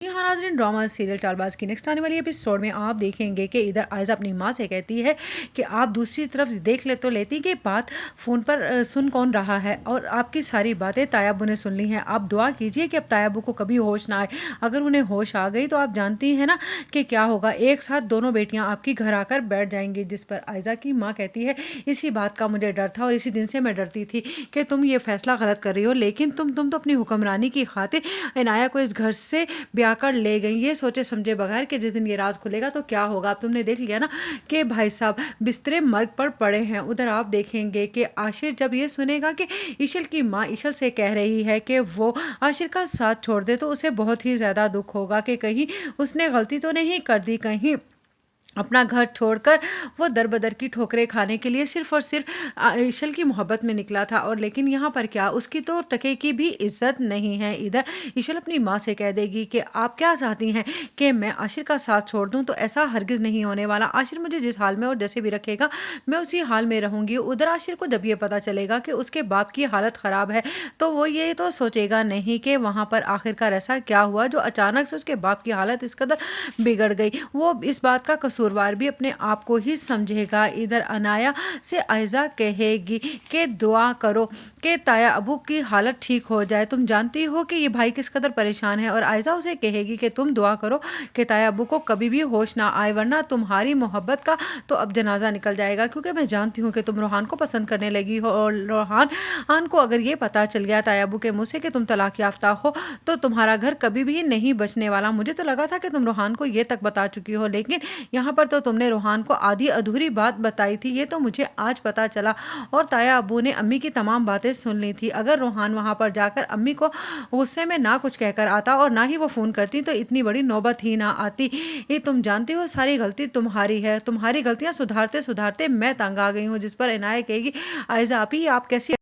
जी हाँ नाज़रीन, drama serial Chaalbaaz की नेक्स्ट आने वाली एपिसोड में आप देखेंगे कि इधर आयज़ा अपनी माँ से कहती है कि आप दूसरी तरफ देख ले तो लेती कि बात फ़ोन पर सुन कौन रहा है, और आपकी सारी बातें तायाबू ने सुन ली हैं। आप दुआ कीजिए कि अब तायाबू को कभी होश ना आए। अगर उन्हें होश आ गई तो आप जानती हैं ना कि क्या होगा। एक साथ दोनों बेटियाँ आपकी घर आकर बैठ जाएंगी। जिस पर आयज़ा की माँ कहती है, इसी बात का मुझे डर था और इसी दिन से मैं डरती थी कि तुम ये फैसला गलत कर रही हो, लेकिन तुम तो अपनी हुक्मरानी की खातिर इनाया को इस घर से ब्याह कर ले गई, ये सोचे समझे बगैर कि जिस दिन ये राज खुलेगा तो क्या होगा। अब तुमने देख लिया ना कि भाई साहब बिस्तरे मर्ग पर पड़े हैं। उधर आप देखेंगे कि आशिर जब ये सुनेगा कि ईशल की माँ ईशल से कह रही है कि वो आशिर का साथ छोड़ दे, तो उसे बहुत ही ज़्यादा दुख होगा कि कहीं उसने गलती तो नहीं कर दी, कहीं अपना घर छोड़कर वो दर बदर की ठोकरें खाने के लिए सिर्फ और सिर्फ ईशल की मोहब्बत में निकला था। और लेकिन यहाँ पर क्या, उसकी तो टके की भी इज्जत नहीं है। इधर ईशल अपनी माँ से कह देगी कि आप क्या चाहती हैं कि मैं आशिर का साथ छोड़ दूँ, तो ऐसा हरगिज़ नहीं होने वाला। आशिर मुझे जिस हाल में और जैसे भी रखेगा मैं उसी हाल में रहूँगी। उधर आशिर को जब ये पता चलेगा कि उसके बाप की हालत ख़राब है, तो वो ये तो सोचेगा नहीं कि वहाँ पर आखिरकार ऐसा क्या हुआ जो अचानक से उसके बाप की हालत इस कदर बिगड़ गई। वो इस बात का कसूरवार भी अपने आप को ही समझेगा। इधर अनाया से आयज़ा कहेगी कि दुआ करो कि ताया अबू की हालत ठीक हो जाए। तुम जानती हो कि ये भाई किस कदर परेशान है। और आयज़ा उसे कहेगी कि तुम दुआ करो कि ताया अबू को कभी भी होश ना आए, वरना तुम्हारी मोहब्बत का तो अब जनाजा निकल जाएगा। क्योंकि मैं जानती हूँ कि तुम रोहान को पसंद करने लगी हो, और रोहान को अगर ये पता चल गया ताया अबू के मुँह से कि तुम तलाक याफ्ता हो, तो तुम्हारा घर कभी भी नहीं बचने वाला। मुझे तो लगा था कि तुम रोहान को ये तक बता चुकी हो, लेकिन यहाँ पर तो तुमने रोहान को आधी अधूरी बात बताई थी, ये तो मुझे आज पता चला। और ताया अब्बू ने अम्मी की तमाम बातें सुन ली थी। अगर रोहान वहाँ पर जाकर अम्मी को गुस्से में ना कुछ कहकर आता और ना ही वो फ़ोन करती, तो इतनी बड़ी नौबत ही ना आती। ये तुम जानती हो सारी गलती तुम्हारी है, तुम्हारी गलतियाँ सुधारते सुधारते मैं तंग आ गई हूँ। जिस पर इनाया कहेगी, आयज़ा आपी आप कैसी